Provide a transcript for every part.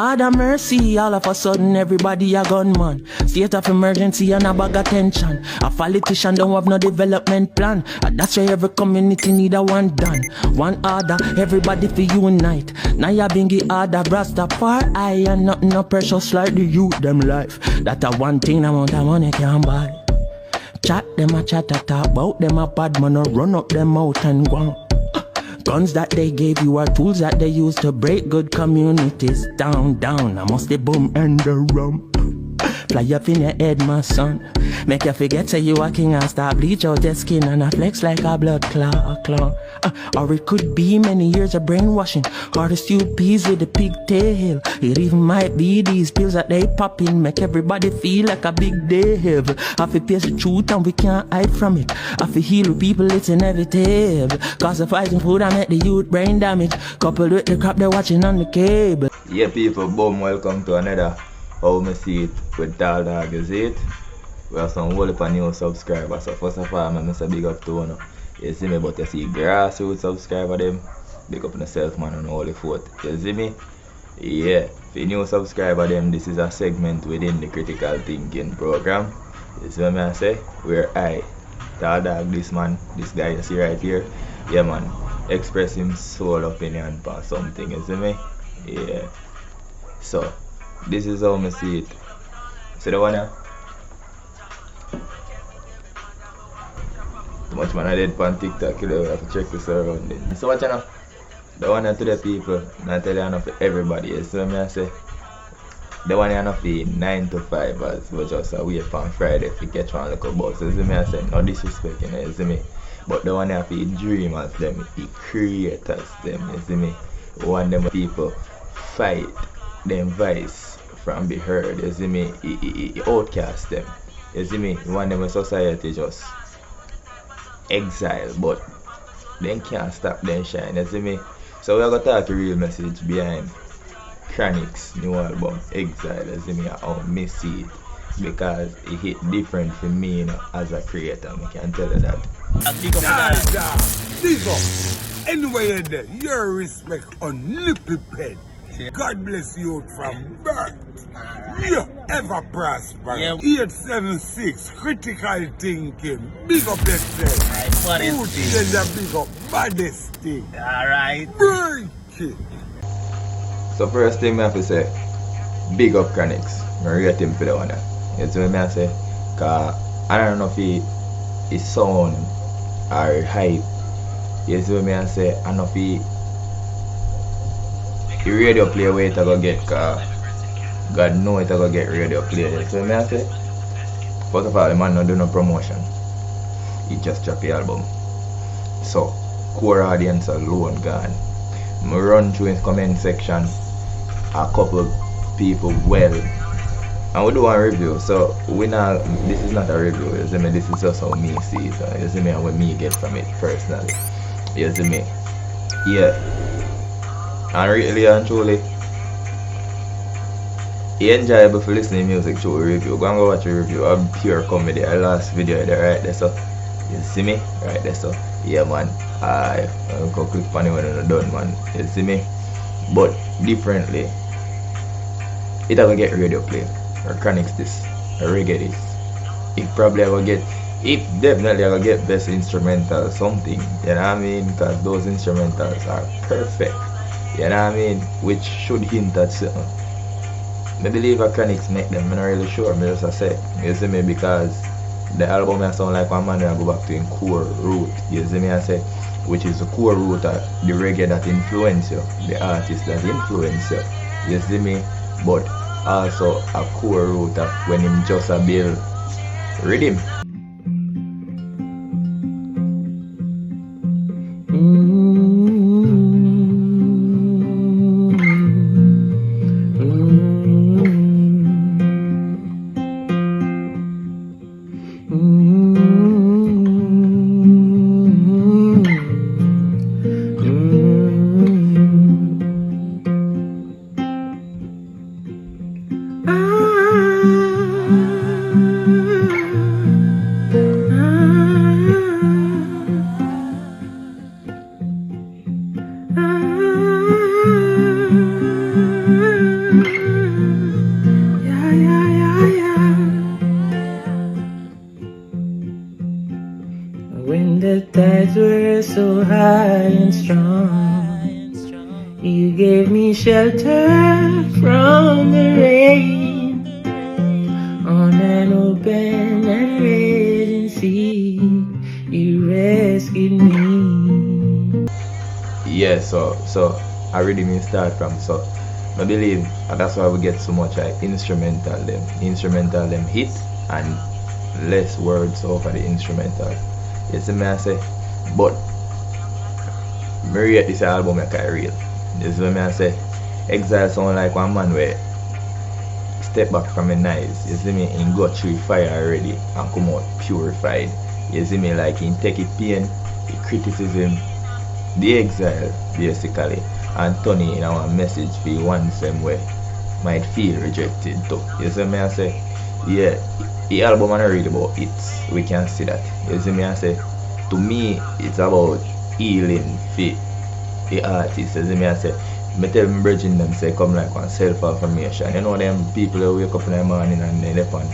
Lord of mercy, all of a sudden everybody a gunman. State of emergency and a bag of tension. A politician don't have no development plan. And that's why every community need a one done. One order, everybody for unite. Now ya bingy order, Rastafari and nothing no precious like the youth them life. That a one thing amount of money can buy. Chat them a chat a talk about them a bad man or run up them out and go. Guns that they gave you are tools that they use to break good communities down. I must the boom and the rum. Fly up in your head, my son. Make you forget say you a king and start bleach out your skin and a flex like a blood clot. Or it could be many years of brainwashing, or the stupid peas with the pigtail. It even might be these pills that they pop in, make everybody feel like a big day. I feel face the truth and we can't hide from it. I feel heal with people, it's inevitable. Cause the fighting food I make the youth brain damage, coupled with the crap they're watching on the cable. Yeah people, boom, welcome to another How Me See It with TallDawg, is it? We have some whole heap of new subscribers, so first of all, I'm say big up to one. You see me, but you see grassroots subscriber them, big up on yourself man on holy foot. You see me? Yeah, for new subscriber them, this is a segment within the critical thinking program. You see what I say? Where I, TallDawg, this guy you see right here, yeah man, express him soul opinion for something, you see me? Yeah. So, this is how me see it. See the one here? Too much man I did on TikTok, you have to check this around it. So what you know? The one to the people, not tell you enough to everybody, you see what I say? The one you know for 9 to 5 as we just wait for Friday to catch one little bus, you see me I say? No disrespect, you know, you see me? But the one you for dreamers them, the creators them, you see me? One them people fight them voice from be heard, you see me? He outcast them, you see me? One them society just exile, but they can't stop them shine, you see me? So we are going to talk a real message behind CHRONIXX'S new album Exile, you see me, how me see it, because it hit different for me, you know, as a creator, I can tell you that. Big up, anyway you're there, your respect unlimited. God bless you from birth. You ever prosper. 876 critical thinking. Big up yourself. Food is a big up modesty. Alright. Break it. So first thing I have to say, big up CHRONIXX'S. I rate him for the one. You see what I say? Cause I don't know if he sound or hype. You see what I say? I don't know if he radio play where it go get, cause God know it go get radio play. So me I say, first of all the man no do no promotion. He just drop the album. So core audience alone gone. I run through his comment section a couple people well. And we do one review. So we not, this is not a review, you see me, this is just how me see it. So, you see me and what me get from it personally. You see me? Yeah. And really and truly, it's enjoyable for listening to music through a review. Go and go watch a review of pure comedy. The last video there, right there, so you see me? Right there, so yeah man. I'll go click on it when I'm done, man. You see me? But differently, it will get radio play. Or CHRONIXX'S this, or reggae this. It probably will get, it definitely will get best instrumental something. You know what I mean? Because those instrumentals are perfect. You know what I mean? Which should hint at something. I believe a CHRONIXX'S make them, I'm not really sure, I just say. You see me? Because the album I sound like one man I go back to in core root. You see me I say? Which is the core root of the reggae that influence you, the artist that influence you. You see me? But also a core root of when him just a build rhythm. and strong. You gave me shelter from the rain on an open and raging sea. You rescued me. Yeah, so I really mean start from so I believe that's why we get so much like instrumental them hit and less words over the instrumental. You see me I say, but me rate this album like a real. This is what me I say. Exile sound like one man where step back from a nice. You see me, in go through fire already and come out purified. You see me, like in take it pain, the criticism, the exile basically, and turn it in our message for one same way might feel rejected too. You see me I say, yeah, the album I read about it, we can see that. You see me I say, to me it's about healing for the artist. You see me I say, me tell me bridging them say come like one self-affirmation. You know them people that wake up in the morning and they live on,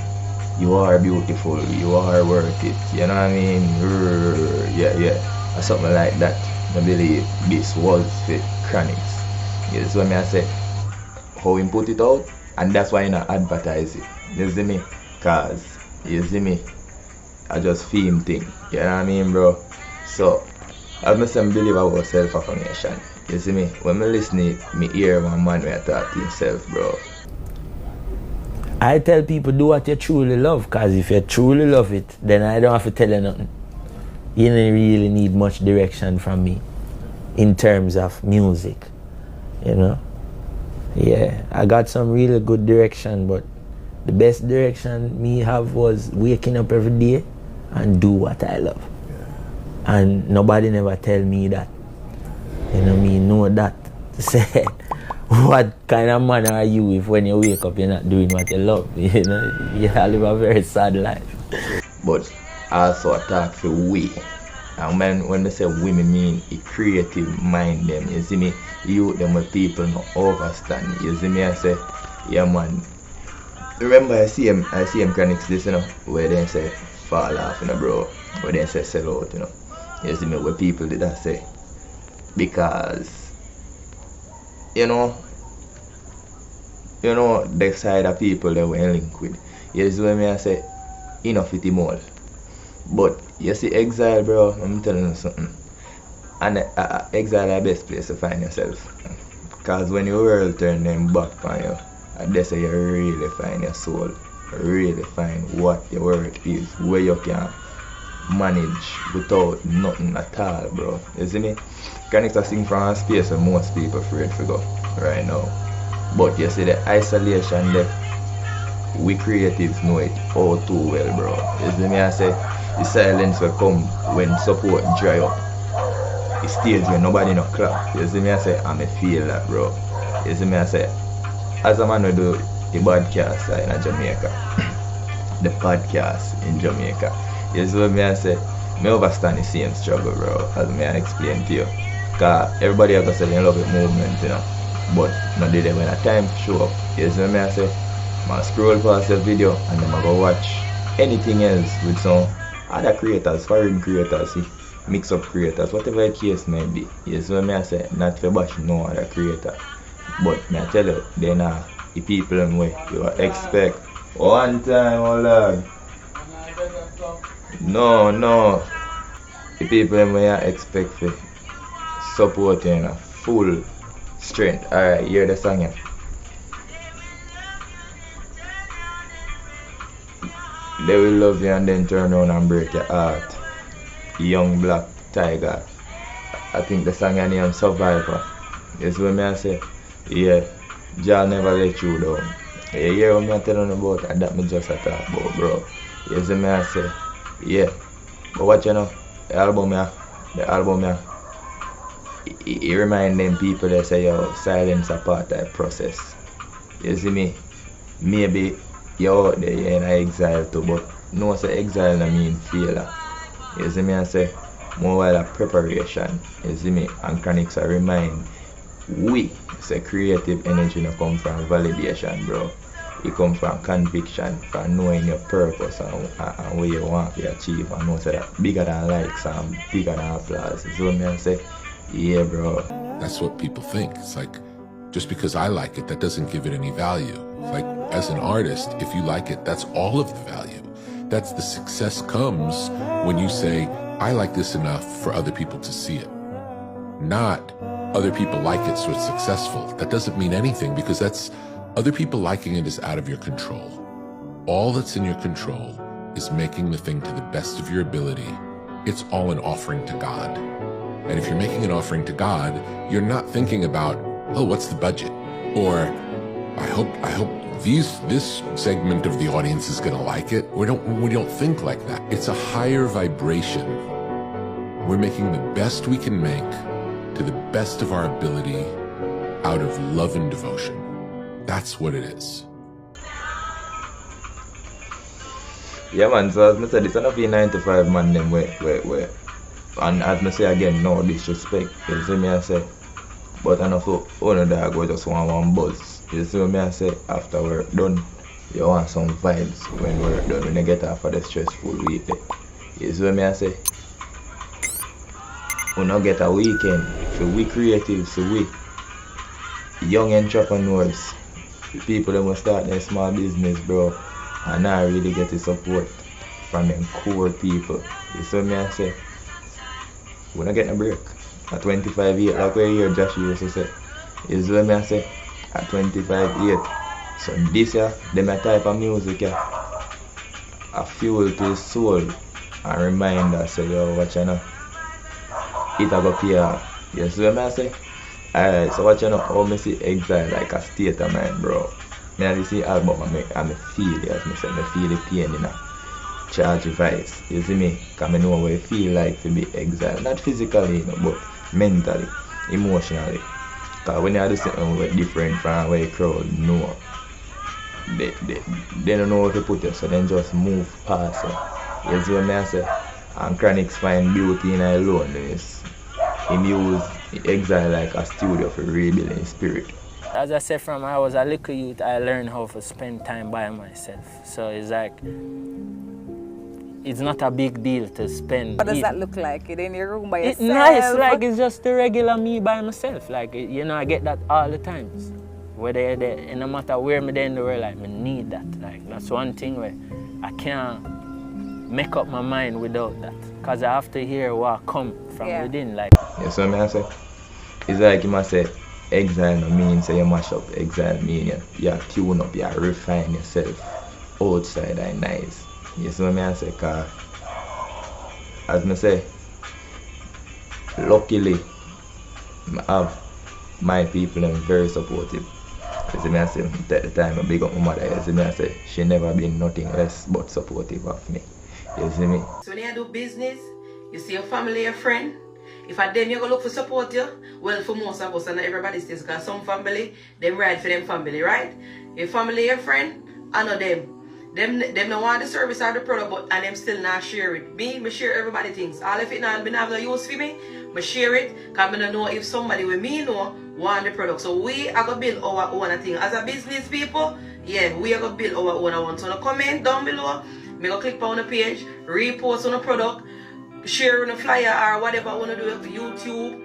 you are beautiful, you are worth it. You know what I mean? Yeah. Or something like that. I believe this was for CHRONIXX'S. Yeah, that's what I say. How we put it out, and that's why you not advertise it. You see me? Cause you see me, I just film thing. You know what I mean, bro? So I must believe about self-affirmation. You see me? When I listen to it, me hear one man when I talk to himself, bro. I tell people do what you truly love, cause if you truly love it, then I don't have to tell you nothing. You don't really need much direction from me in terms of music, you know? Yeah, I got some really good direction, but the best direction me have was waking up every day and do what I love. And nobody never tell me that. You know me know that. Say, what kind of man are you if when you wake up you're not doing what you love? You know, you live a very sad life. But also attack for we. And when they say women mean a creative mind them. You see me, you them with people no overstand. You see me I say, yeah man. Remember I see him CHRONIXX'S this, you know, where they say fall off, you know, bro. Where they say sell out, you know. You see me where people did that say. Because you know the side of people that we link with. You see what I say, enough it all. But you see exile, bro, I'm telling you something. And exile is the best place to find yourself. Because when your world turn them back on you, that's how you really find your soul. Really find what your worth is, where you can manage without nothing at all, bro. You see me? CHRONIXX'S sing from a space where most people afraid to go right now. But you see the isolation there, we creatives know it all too well, bro. You see me I say, the silence will come when support dry up. The stage when nobody no clap. You see me I say, I may feel that, bro. You see me I say, as a man who do the podcast in Jamaica, the podcast in Jamaica. You see what I say, I understand the same struggle, bro, as I explain to you. Cause everybody has say they love the movement, you know. But not did when a time show up. You see what I say? I scroll past the video and then I go watch anything else with some other creators, foreign creators, mix up creators, whatever the case may be. You see what I say? Not to bash no other creator. But I tell you, then the people in way you expect. One time, oh Lord. No. The people in way I expect for support you in full strength. Alright, hear the song here. They will love you and then turn around and break your heart. Young Black Tiger. I think the song is named Survivor. That's what I say. Yeah, Jah never let you down. You hear what I'm telling you about and that me just a talk about, bro. You see me I say, yeah. But what you know, the album it remind them people that say yo, silence a part of the process. You see me? Maybe you're out there, you're in exile too, but no say exile no mean failure. You see me I say, more while a preparation. You see me? And CHRONIXX'S I remind we say creative energy no come from validation, bro. It come from conviction, from knowing your purpose and where you want to achieve, and know say that bigger than likes and bigger than applause. So me I say Yeah, bro. That's what people think. It's like, just because I like it, that doesn't give it any value. It's like, as an artist, if you like it, that's all of the value. That's the success comes when you say, I like this enough for other people to see it. Not other people like it, so it's successful. That doesn't mean anything, because that's other people liking it is out of your control. All that's in your control is making the thing to the best of your ability. It's all an offering to God. And if you're making an offering to God, you're not thinking about, oh, what's the budget? Or I hope this segment of the audience is gonna like it. We don't think like that. It's a higher vibration. We're making the best we can make to the best of our ability out of love and devotion. That's what it is. Yeah, man, so as I said, it's not be 9 to 5 man them where. And as I say again, no disrespect, you see me I say. But I know for owner dog we just want one buzz. You see me I say, after work done, you want some vibes when work done, when you get off of the stressful week. You see me I say? We not get a weekend, so we creative, so we young entrepreneurs, people that will start their small business, bro, and I really get the support from them core people. You see me I say? We not get a break. At 25 years, like where you Josh used to say. You see me I say? At 25 years. So this year, them a type of music a fuel to his soul and remind us, say, yo, watch you know. It a go pay off. You see what I say? Alright, so watch you know how me see Exile like a state of mind, bro. Me I see album and me feel it, as me say, me feel the pain in a charge vice. You see me? Cause me know what it feel like to be exiled. Not physically, you know, but mentally, emotionally. Cause when you do something with different from where the crowd know, they don't know what to put you, so then just move past it. You see what I say? And CHRONIXX'S find beauty in our loneliness. He use Exile like a studio for rebuilding spirit. As I said, from I was a little youth, I learned how to spend time by myself. So it's like, it's not a big deal to spend. What does that look like? It in your room by yourself? It's nice, like it's just the regular me by myself. Like, you know, I get that all the times. Whether you're there, and no matter where me there in the world, like, I need that. Like, that's one thing where I can't make up my mind without that. Because I have to hear what come from within. Like. You see what I say? It's like you must say, exile no mean say you mash up. Exile mean you tune up, you refine yourself outside and nice. You see what I say? Cause as I say, luckily I have my people and very supportive. You see me I say, at the time I big up my mother, you see me I say, she never been nothing else but supportive of me. You see me? So when you do business, you see your family, your friend. If at them you go look for support you, well for most of us and everybody says, because some family, them ride for them family, right? Your family, your friend, I know them. Them don't want the service or the product, but and them still not share it. Me share everybody things. All if it not been have no use for me share it, because I don't know if somebody with me know want the product. So we are going to build our own thing. As a business people, yeah, we are going to build our own one. So comment down below, me go click on the page, repost on the product, share on the flyer or whatever I want to do for YouTube.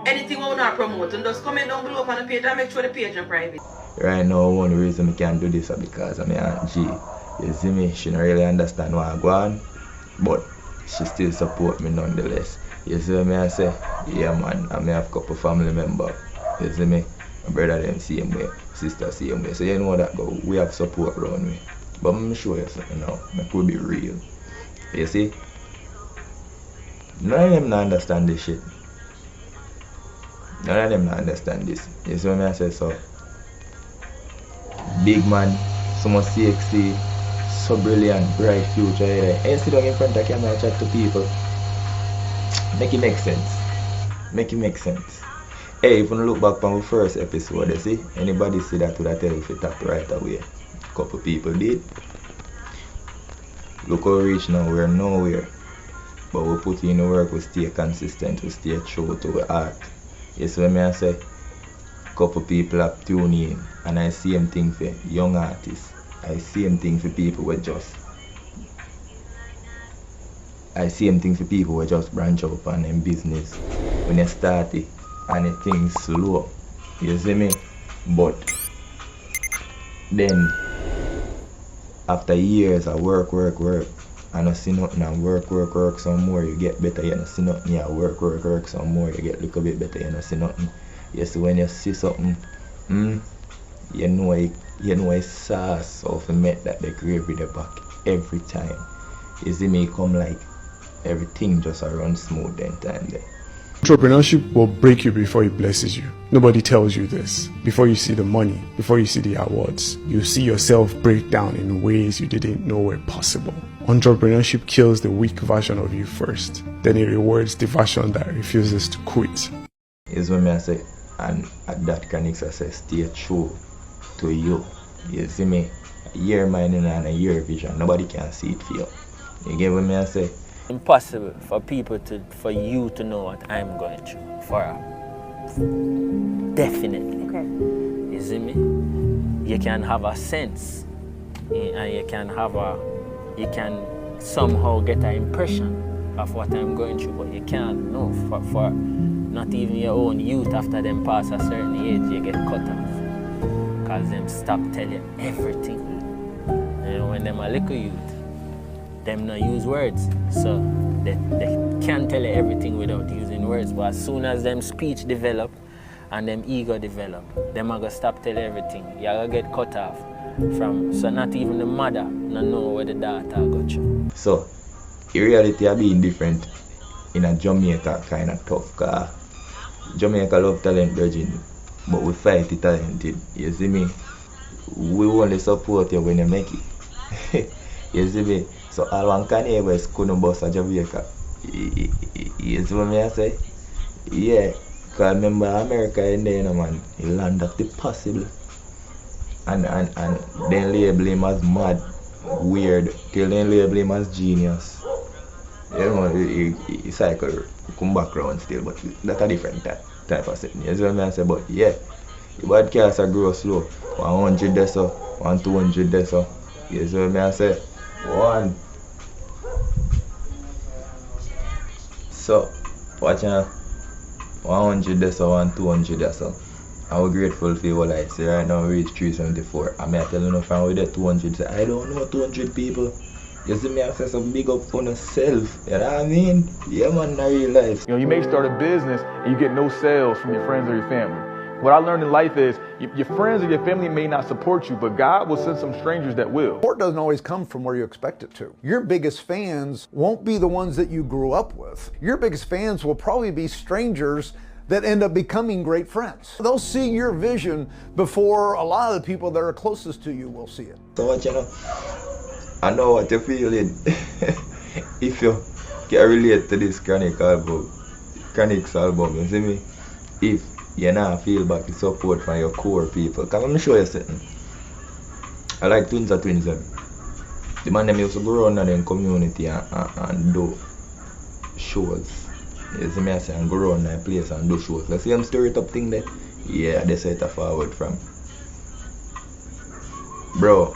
Anything I want to promote, and just comment down below on the page and make sure the page is private. Right now, one reason I can't do this is because I'm Aunt G. You see me, she don't really understand what I go on, but she still support me nonetheless. You see me, I say, yeah man, I may have a couple family members. You see me, my brother them same way, sister same way. So you know that go, we have support around me. But I'm sure you something now, I could be real. You see? None of them not understand this shit. None of them not understand this. You see what I say? So big man, so much sexy, so brilliant, bright future. And sit down in front of the camera and chat to people. Make it make sense. Make it make sense. Hey, if you look back on the first episode, you see, anybody see that would I tell you if you tap right away. Couple people did. Look how we reach now, we're nowhere. But we put in the work, we stay consistent, we stay true to our art. You see what I say? Couple people have tuned in, and I see same thing for young artists. I see same thing for people who just branch out on them business. when you start it and the things slow. You see me? But then after years of work, and I see nothing and work some more, you get better, you don't see nothing, you work some more, you get a little bit better, you don't see nothing. You see when you see something, you know it's sauce of to make that the gravy the back every time. You see me come like everything just run smooth then time there. Entrepreneurship will break you before it blesses you. Nobody tells you this. Before you see the money, before you see the awards, you see yourself break down in ways you didn't know were possible. Entrepreneurship kills the weak version of you first. Then it rewards the version that refuses to quit. Is when I say, and at that CHRONIXX'S I say, stay true to you. You see me? A year minding and a year vision. Nobody can see it for you. You get what I say? Impossible for you to know what I'm going through. Definitely. Okay. You see me? You can have a sense, and you can somehow get an impression of what I'm going through, but you can't know for not even your own youth. After them pass a certain age, you get cut off, cause them stop telling you everything. You know, when them a little youth, them not use words, so they can't tell you everything without using words. But as soon as them speech develop and them ego develop, them are gonna stop telling everything. You're gonna get cut off from, so not even the mother no know where the daughter got you. So, in reality, I being different in a Jamaica kind of tough, cause Jamaica love talent, virgin, but we fight the talented. You see me? We only support you when you make it. You see me? So all one Kanye West couldn't bust a Jamaica. You see what I say? Yeah. Cause remember America in there, you know, man, the land of the possible. And then label him as mad, weird, till then label him as genius. You know, he cycle come back around still, but that's a different type of thing. You see what I say? But yeah, the broadcast grow slow. 100 there so, 200 there so. You see what I say? One. So, watch out. 100 there so, 200 there so. I'm grateful for what I say right now. We reach 374. I mean, I tell you no fan with the 200. Say, I don't know 200 people. You see me, I say some big up on yourself. You know what I mean? Yeah, man, in real life. You know, you may start a business and you get no sales from your friends or your family. What I learned in life is your friends or your family may not support you, but God will send some strangers that will. Support doesn't always come from where you expect it to. Your biggest fans won't be the ones that you grew up with. Your biggest fans will probably be strangers that end up becoming great friends. They'll see your vision before a lot of the people that are closest to you will see it. So what you know? I know what you're feeling. If you can relate to this CHRONIXX'S album, you see me? If you not feel back the support from your core people, because I'm sure you something. I like twins them. The man them used to go around in the community and do shows. You see me, I say, and go around that place and do shows. Let's see them stir it up thing there. Yeah, they set a forward from. Bro,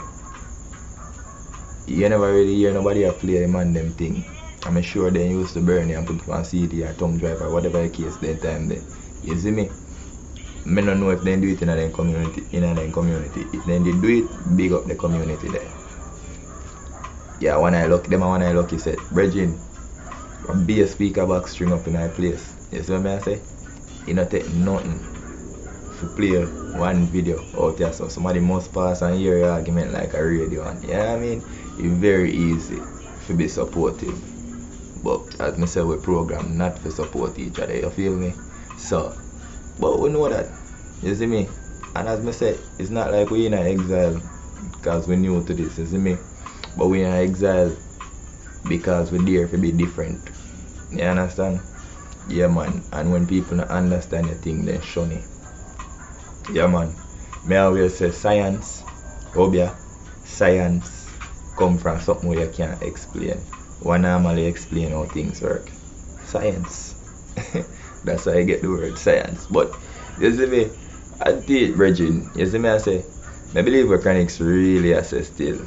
you never really hear nobody play the man them thing. I'm sure they used to burn it and put it on CD or thumb drive or whatever the case that time there. You see me? I don't know if they do it in a community. If they do it, big up the community there. Yeah, when I look, he said, Bridging, be a speaker box string up in our place. You see what I say? You don't take nothing to play one video out there, so somebody must pass and hear your argument like a radio. And you know what I mean? It's very easy to be supportive. But as I said, we program not to support each other, you feel me? So, but we know that, you see me? And as I said, it's not like we're in an exile because we're new to this, you see me? But we're in an exile because we're there to be different. You understand? Yeah, man. And when people don't understand the thing, they shun it. Yeah, man. Me always say science, science come from something where you can't explain. One normally explain how things work. Science. That's how I get the word science. But you see me, I did Bridging. You see me, I say, I believe what CHRONIXX'S really assess still.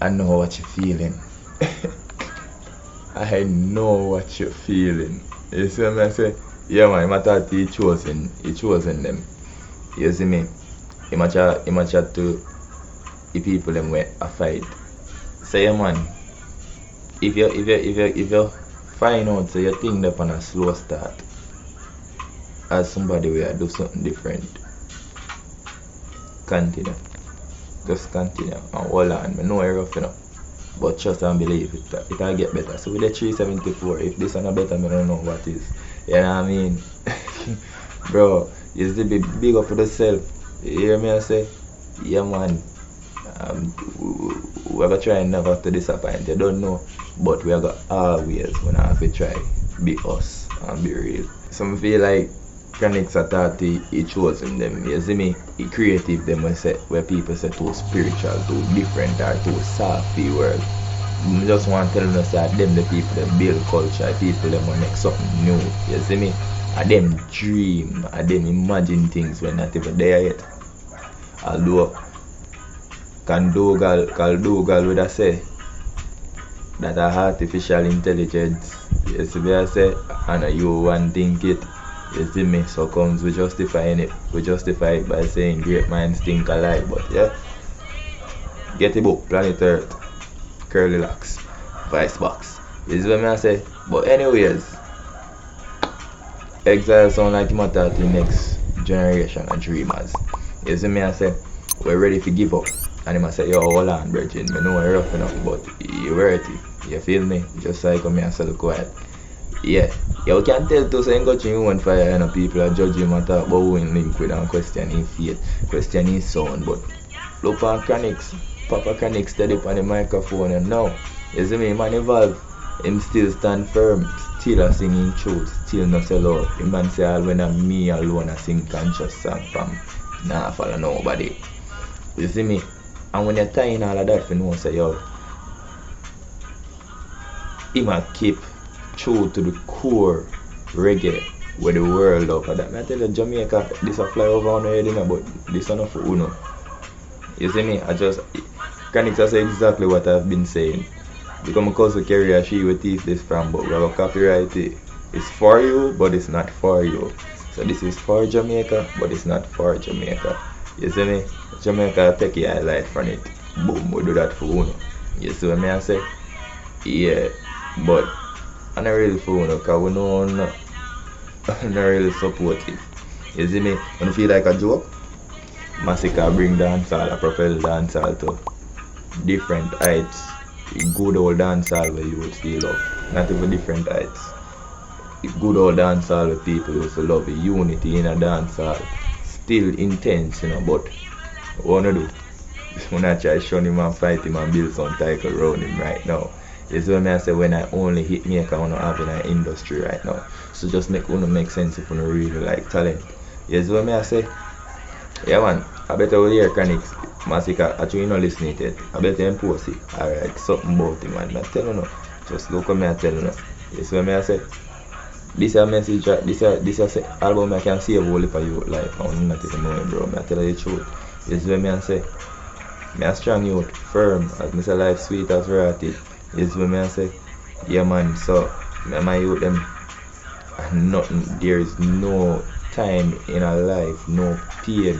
I know what you're feeling. I know what you're feeling. You see what I say? Yeah man, him a thought he chosen them. You see me? Him a chat to the people them where a fight. Say yeah man, if you find out so you think that on a slow start as somebody will do something different, continue. Just continue and hold on. I know you're rough enough, but trust and believe it'll get better. So with the 374, if this is not better, I don't know what is. You know what I mean? Bro, you still be big up for yourself. You hear me I say? Yeah man, we're gonna try never to disappoint. You don't know, but we're gonna always gonna have to try be us and be real. Some feel like CHRONIXX'S authority, he chosen them. You see me? He creative them where people say too spiritual, too different, or too soft the world. I just want to tell us that them the people that build culture, people that want to make something new. You see me? And them dream, and them imagine things when not even there yet. Although TallDawg would have say that artificial intelligence, you see me I say, and you want think it. You see me? So comes we justifying it. We justify it by saying great minds think alike. But yeah, get the book, Planet Earth, Curly Locks, Vice Box. This is what I say. But anyways, Exile sound like him to the next generation of dreamers. You see me I say, we're ready to give up. And him I say, yo, hold on, Virgin. I know you're rough enough, but you're worthy. You feel me? Just like me and so quiet. Yeah, you can tell to say go to one fire and people are judging him and talk about who in link with and question his faith, question his sound. But look on CHRONIXX'S, Papa CHRONIXX'S steady up on the microphone and now, you see me, man evolve, him still stand firm, still a singing truth, still not sell out. The man say all when I'm me alone I sing conscious song from, nah follow nobody. You see me, and when you're tying all of that you know say yo, he might keep true to the core reggae where the world love for that. I tell you Jamaica, this a fly over on the head, but this is not for Uno. You see me? CHRONIXX'S say exactly what I've been saying. Become a cousin carrier, she will teach this from, but we have a copyright it. It's for you, but it's not for you. So this is for Jamaica, but it's not for Jamaica. You see me? Jamaica take a highlight from it. Boom, we do that for Uno. You see what I say? Yeah, but I'm not really for Uno, because we know I'm not really supportive. You see me? When you feel like a joke, Massacre bring dancehall, propel dancehall to different heights. Good old dancehall where you would still love. Not even different heights. Good old dancehall where people used to love. Unity in a dancehall. Still intense, you know, but what I do? When I try to shun him and fight him and build some title around him right now. This is what I say when I only hit maker I want to have in our industry right now. So just make sense if you really like talent. This is what I say. Yeah man, I better will hear CHRONIXX'S Massacre. Actually you not listening to it. I better impose it. Alright, something about him man. I tell you no. Just look at me and tell you no. This is what I say. This is a message, this is a album I can save all for you life. I'm not even knowing bro. I tell you the truth. This is what I say. I'm a strong youth, firm, as Mr. Life sweet as variety. This is what I say. Yeah man, so my youth them nothing, there is no time in a life, no pain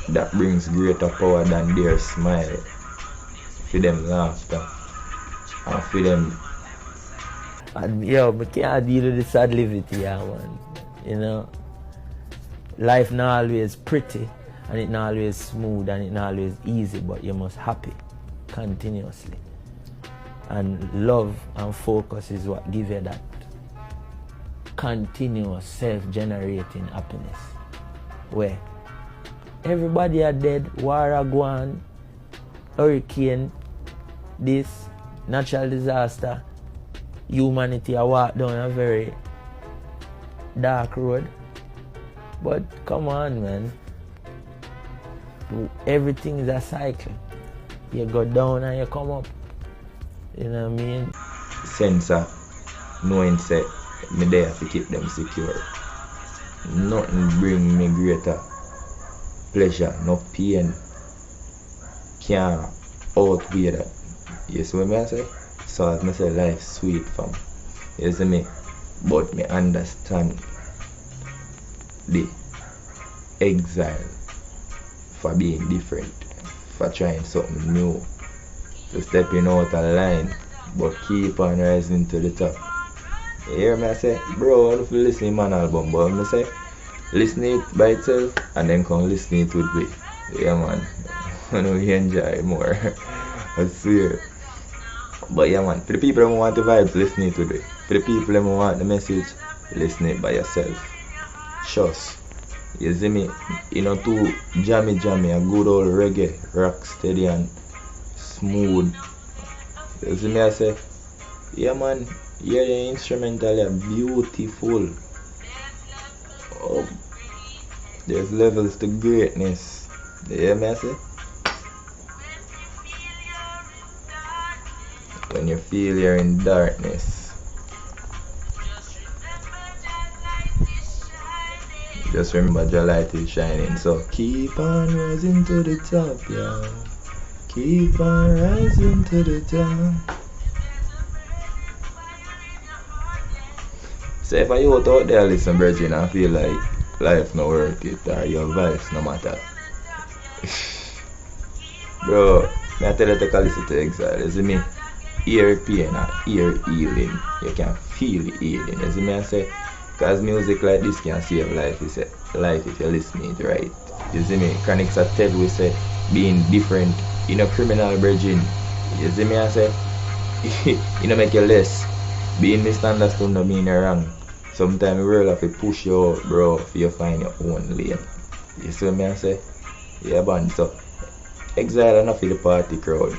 that brings greater power than their smile. For them laughter and for them. And yo, I can't deal with the sad livity, yeah, man. You know, life not always pretty, and it not always smooth, and it not always easy, but you must happy continuously. And love and focus is what give you that continuous self-generating happiness. Where everybody are dead, war are gone, hurricane, this, natural disaster, humanity are walk down a very dark road. But come on man, everything is a cycle. You go down and you come up. You know what I mean? Sense of knowing say me there to keep them secure. Nothing bring me greater pleasure, no pain can outweigh that. You see what I say? So as I say, life sweet fam. You see me? But me understand the exile for being different, for trying something new, for stepping out of line, but keep on rising to the top. You hear me? I say, bro, I don't feel listen man album, but I say, listen it by itself and then come listen it with me. Yeah man, I know you enjoy more. I swear. But yeah man, for the people who want the vibes, listen it with me. For the people who want the message, listen it by yourself. Trust. You see me? You know, too jammy, a good old reggae, rock steady and smooth. You see me? I say, yeah man, yeah, the instrumental are beautiful. Oh, there's levels to greatness. You hear me? I say? When you feel you're in darkness, just remember your light is shining. So keep on rising to the top, yeah. Keep on rising to the top. So if you out there listen, Virgin, and feel like life not worth it or your vibes no matter, bro, I tell you to listen to Exile. You see me? Ear pain and ear healing. You can feel the healing. You see me? I say, because music like this can save life. You say, life if you listen it right. You see me? CHRONIXX'S Exile, we say, being different. You know, criminal virgin. You see me? I say, you know, make you less. Being misunderstood no mean you're wrong. Sometimes the world have to push you out, bro, for you find your own lane. You see me? I say, yeah, man. So, Exile enough for the party crowd.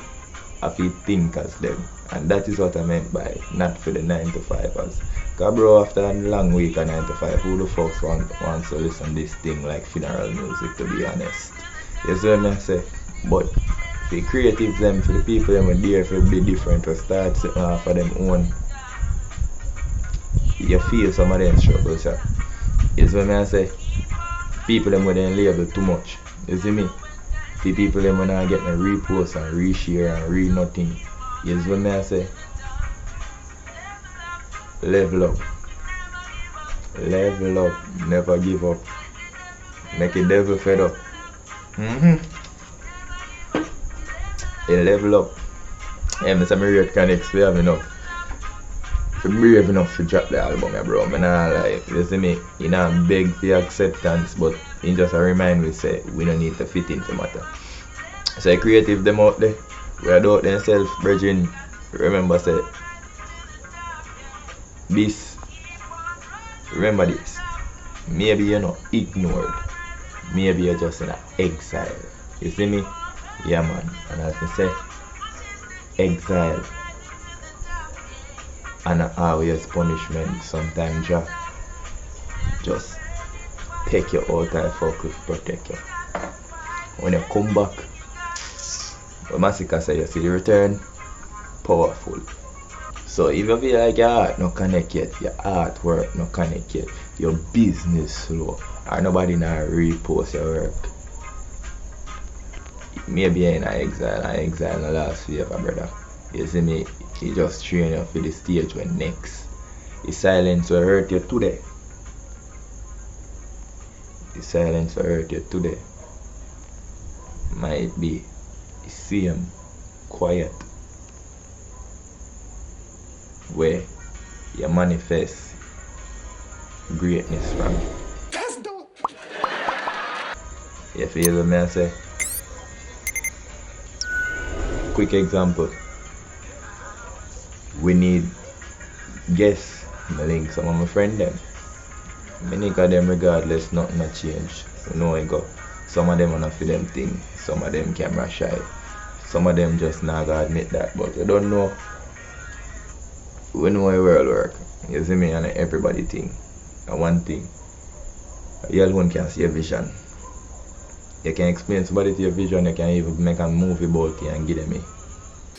I feel think as them. And that is what I meant by not for the 9 to 5ers. Cause bro, after a long week of 9 to 5, who the fuck wants to listen to this thing like funeral music, to be honest? You see what I say? But for the creatives them, for the people them are there for be different, to start setting off for them own, you feel some of them struggles, yeah. You see what I say? People them with them label too much. You see me? The people them when I get no repost and reshare and read nothing. You see what I say? Level up. Level up. Never give up. Make a devil fed up. And level up. Yeah, Mr. Maria Connects, we have enough. If you're brave enough to drop the album, bro, I'm not like, you see me, you know, beg for acceptance, but it just a remind me, say, we don't need to fit into matter. So creative them out there, we are out themselves, virgin, remember, say, this, remember this, maybe you're not ignored, maybe you're just in an exile, you see me? Yeah, man, and as I say, exile, and always punishment. Sometimes just take you out and fuck with protect you. When you come back, the massacre say you see the return, powerful. So if you feel like your heart not connect yet, your artwork not connect yet, your business slow, or nobody not repost your work, maybe you're in an exile the last favor, brother. You see me? He just train you for the stage when next. The silence will hurt you today. The silence will hurt you today. Might be the same quiet where you manifest greatness from. That's dope. You feel what I say? Quick example. We need guests. I link some of my friends them. Many of them regardless, nothing not change. You know I go. Some of them wanna feel them thing. Some of them camera shy. Some of them just not gonna admit that. But you don't know. We know how world work. You see me, and everybody thing. And one thing. You alone can see a vision. You can explain somebody to your vision, you can even make a movie about it and give them it.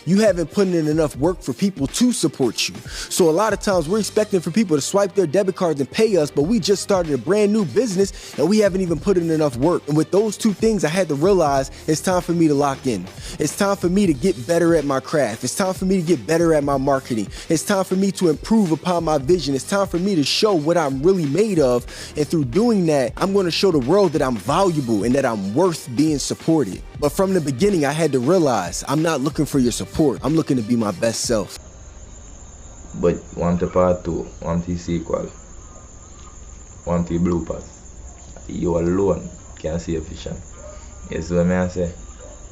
You haven't put in enough work for people to support you. So a lot of times we're expecting for people to swipe their debit cards and pay us, but we just started a brand new business and we haven't even put in enough work. And with those two things, I had to realize it's time for me to lock in. It's time for me to get better at my craft. It's time for me to get better at my marketing. It's time for me to improve upon my vision. It's time for me to show what I'm really made of. And through doing that, I'm going to show the world that I'm valuable and that I'm worth being supported. But from the beginning, I had to realize I'm not looking for your support. I'm looking to be my best self. But want to part 2, want to sequel, want to bloopers. You alone can see a vision. Yes, what I say?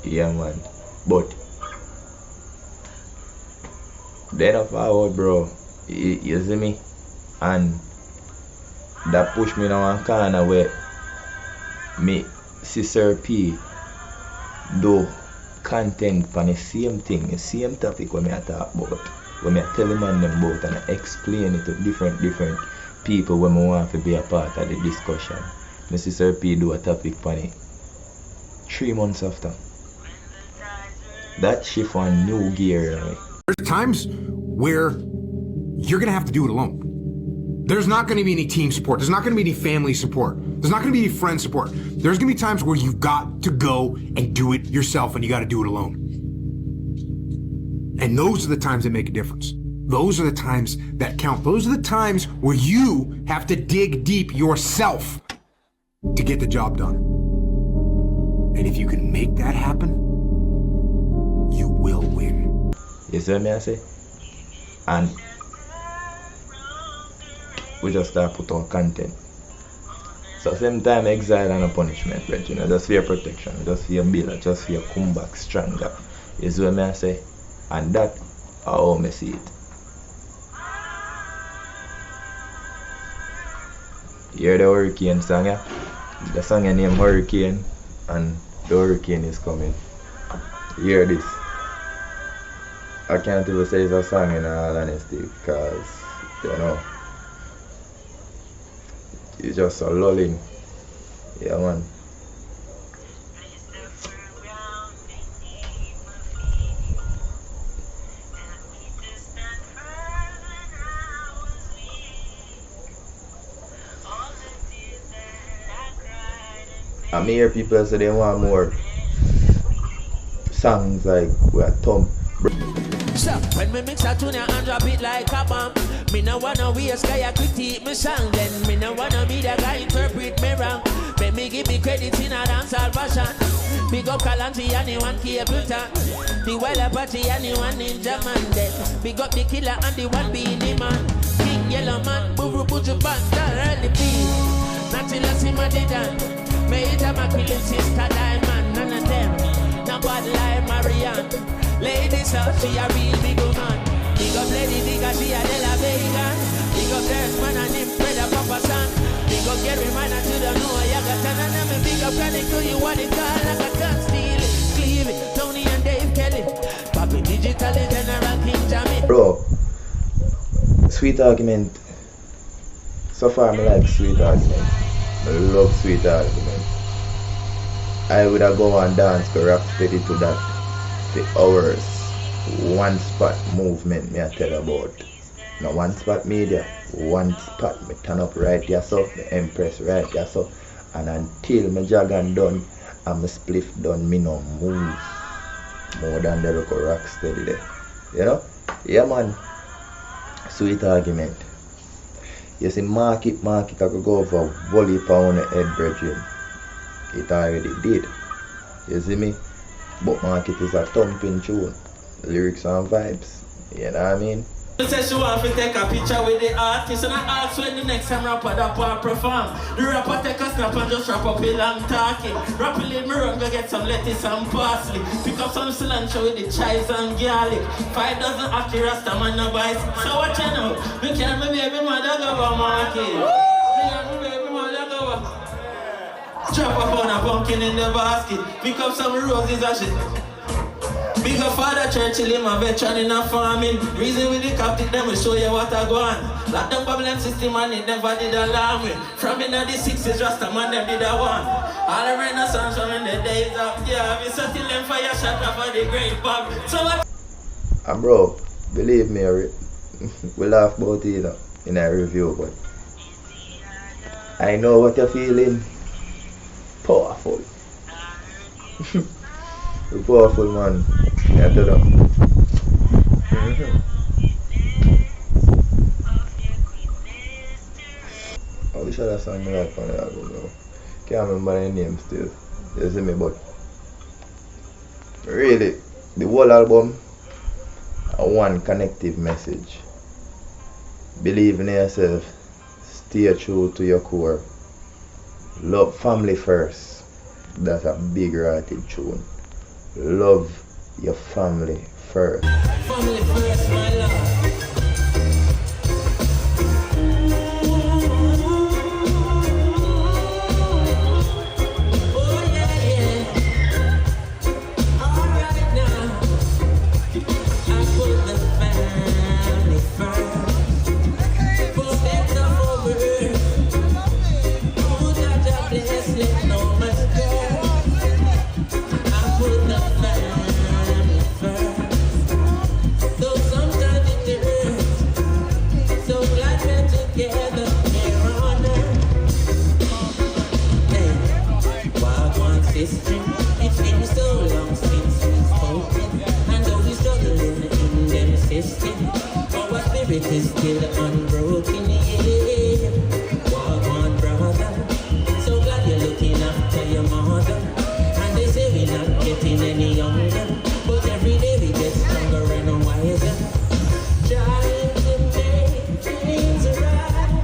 Yeah, man. But then I forward, bro. You see me? And that push me down one corner where me see Sir P do content on the same thing, the same topic when I talk about, when I tell them about and I explain it to different people when I want to be a part of the discussion. I see Sir P do a topic on it 3 months after. That shift on new gear. There's times where you're going to have to do it alone. There's not going to be any team support. There's not going to be any family support. There's not going to be any friend support. There's going to be times where you've got to go and do it yourself and you got to do it alone. And those are the times that make a difference. Those are the times that count. Those are the times where you have to dig deep yourself to get the job done. And if you can make that happen, you will win. You see what I say? And we just start put on content. So same time exile and a punishment, but you know, just for your protection, just for your build, just for your come back stronger. You see what I say? And that how I see it. You hear the hurricane song, yeah? The song named Hurricane, and the hurricane is coming. You hear this? I can't even say it's a song in all honesty, because, you know, it's just a lulling. Yeah, man. I hear people say they want more songs like where Tom. So when me mix a tune and drop it like a bomb, me no wanna waste guy a critique me song. Then me no wanna be the guy interpret me wrong. Let me give me credit in a dancehall fashion. Big up Kalanti and the one Capleton, the Wild Apache and the one Ninja Man. Then big up the killer and the one Beanie Man. King Yellow Man, Buru Buju Banda, early beat. Not till I see my done. Me hit a my killing sister Diamond, none of them. No bad like Marianne. Ladies out, she a real big woman. Big up Lady Digga, she a De La Vega. Big up Dance Man and him brother Papa San. Big up Gary Man and to the Noah Yagatan. And them big up Chronic to you what it call like a tongue steal it. Cleave it, Tony and Dave Kelly. Poppy Digital General King Jammy. Bro, Sweet Argument. So far I like Sweet Argument. I love Sweet Argument. I would have go and dance go rap steady to that for hours. One spot movement me I tell about. No one spot media, one spot me turn up right there so, the Empress right there so. And until my jagan done and my spliff done, me no move more than the local rock steady there. You know? Yeah man. Sweet Argument. You see, market, I could go for volley pound the head brethren. It already did. You see me? But market is a thumping tune. Lyrics and vibes. You know what I mean? She said she want to take a picture with the artist and I ask when the next time rapper that part perform. The rapper take a snap and just rap up a long talking. Rapidly me run go get some lettuce and parsley. Pick up some cilantro with the chives and garlic. 5 dozen Aki Rasta man no buy. So what you know? Me carry my baby mother go to market. Me carry my baby mother go. Drop a pound of pumpkin in the basket. Pick up some roses and shit. Big up Father Churchill, him a veteran in a farming. Reason with the captain, them will show you what I go on. Lock down problem system and it never did alarm me. From in the 60s, Rasta man, them did a one. All the renaissance from in the days of, yeah, we settle them fire shot off of the great bomb. So what? And bro, believe me, we laugh about it, you know, in a review, but I know what you're feeling. Powerful. You're powerful, man. Yeah, I don't know. I wish I had a song I like on the album, bro. Can't remember the name still. You see me, but really, the whole album, one connective message. Believe in yourself. Stay true to your core. Love family first. That's a big rated tune. Love your family first. Family first, my love. It's been so long since we've spoken, and though we're struggling in them system, our spirit is still unbroken. Yeah, walk on, brother. So glad you're looking after your mother, and they say we're not getting any younger, but every day we get stronger and wiser. Trying to make things right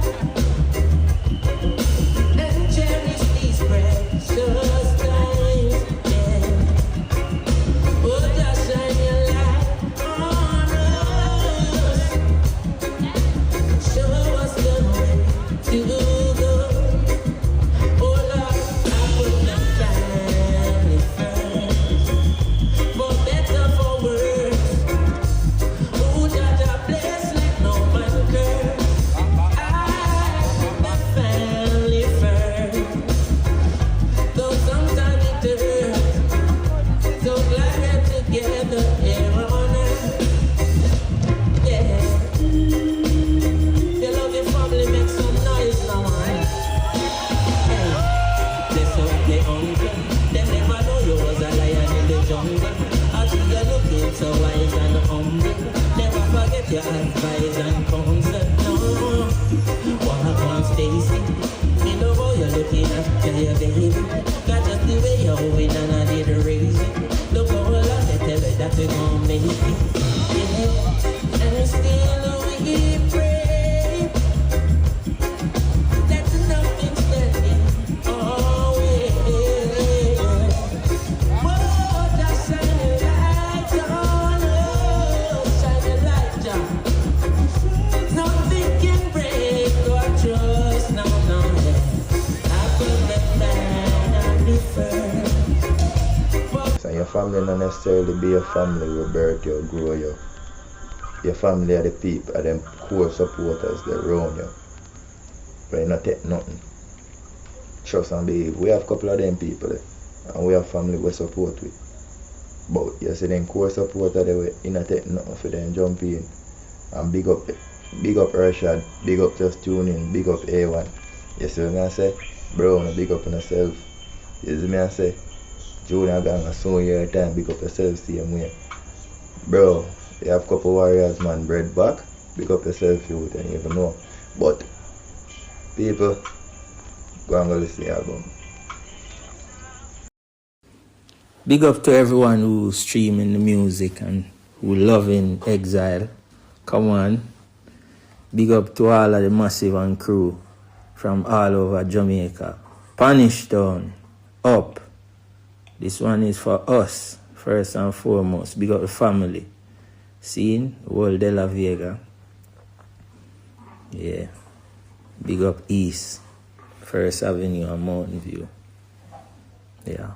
and cherish these precious times. Oh, just shine your light on us. Show us the way to go. Oh Lord, I put the family first. For better, for worse. Oh, Jaja bless, let no man curse. I put the family first. Though sometimes it hurts. So glad we're together here on earth. Yeah. You love your family, make some noise now, man. Hey. They so they hungry. They never know you was a lion in the jungle. I see you looking so wise and humble. Never forget your advice and counsel. No. Walk on, Stacy. You know how you're looking after your baby. Got just the way you're moving and I did raise it. Look how long they tell you that we gon' make it. Yeah. And still we pray that nothing's standing always. Whoa, just shine your light on us. Shine your light down. Nothing can break our trust. No, no, yeah. I put the family first. So your family not necessarily be your family will birth you or grow you. Your family are the people, are them core supporters that around you. But you not take nothing. Trust and believe. We have a couple of them people and we have family we support with. But you see them core supporters they will not take nothing for them jump in. And big up Rashad, big up Just Tune In, big up A1. You see what I say? Bro, big up on yourself. You see me I say? Junior gang a soon your time, big up yourself same way. Bro, you have a couple warriors man bread back, big up yourself you and you even know. But people, go and go listen to the album. Big up to everyone who's streaming the music and who loving Exile. Come on. Big up to all of the Massive and crew from all over Jamaica. Punish down, up. This one is for us, first and foremost. Big up the family. Seeing World de la Vega. Yeah. Big up East, First Avenue and Mountain View. Yeah.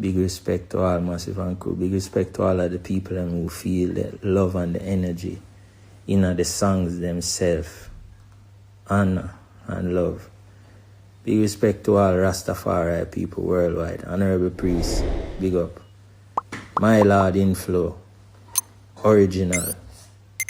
Big respect to all Massive and crew. Big respect to all of the people who feel the love and the energy in the songs themselves. Honor and love. Big respect to all Rastafari people worldwide. Honorable Priest, big up. My Lord Inflow. Original.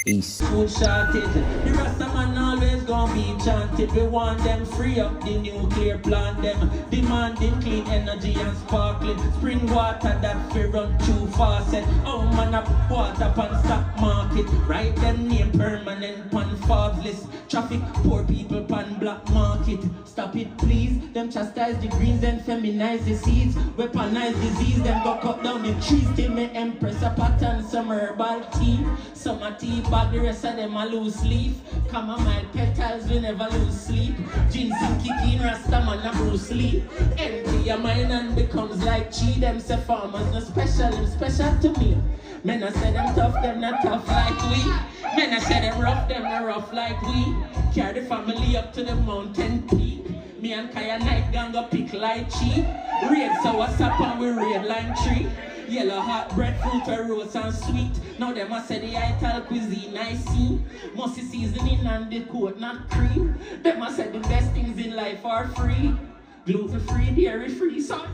East. Food shortage. The rest of man always gonna be chanted. We want them free up the nuclear plant. Them demanding clean energy and sparkling spring water that fi run through faucet. Oh man up water pan stock market. Write them name permanent pan Forbes list. Traffic poor people pan black market. Stop it please. Them chastise the greens and feminize the seeds. Weaponize disease. Them go cut down the trees till me empress a pattern. Some herbal tea, some a tea. But the rest of them a lose sleep. Chamomile petals we never lose sleep. Ginseng kick in Rastaman a Bruce Lee. Empty your mind and becomes like chi. Them say farmers no special, them special to me. Men I say them tough, them not tough like we. Men I say them not rough like we. Carry the family up to the mountain peak. Me and Kaya Night gang go pick like cheap. Red sour sap and we red lime tree. Yellow hot breadfruit, rose and sweet. Now them a say the Ital cuisine I see. Musty seasoning and the coat not cream. Them a say the best things in life are free. Gluten free, dairy free, son.